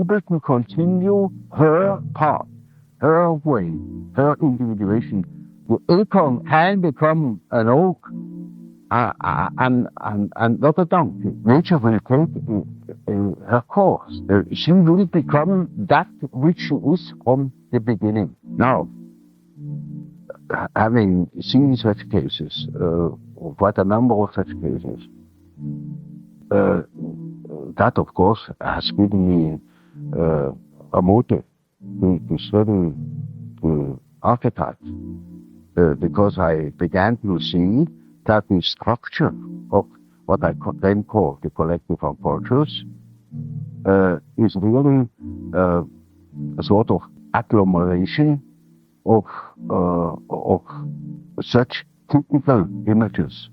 able to continue her path, her way, her individuation. The acorn can become an oak and not a donkey. Nature will take her course. She will become that which she is from the beginning. Now, having seen such cases, quite a number of such cases, that of course has given me a motive to study the archetypes, because I began to see that the structure of what I then call the collective unconscious is really a sort of agglomeration of such typical images.